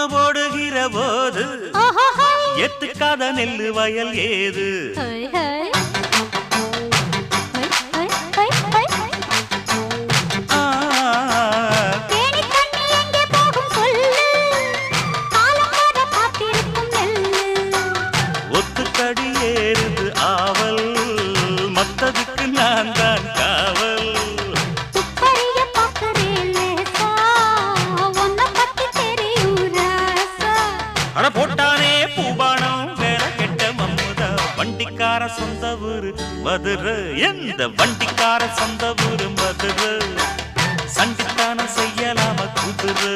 போடுகிற போது எத்துக்காத நெல்லு வயல் ஏது ஒத்துக்கடி ஏறுது ஆவல் மத்ததுக்கு நான் தான் காவல் அட போட்டானே பூபானம் வேற கெட்ட மம்முதா வண்டிக்கார சொந்த ஊரு மதுரை எந்த வண்டிக்கார சொந்த ஊரு மதுரை சண்டித்தான செய்யலாம குதிரை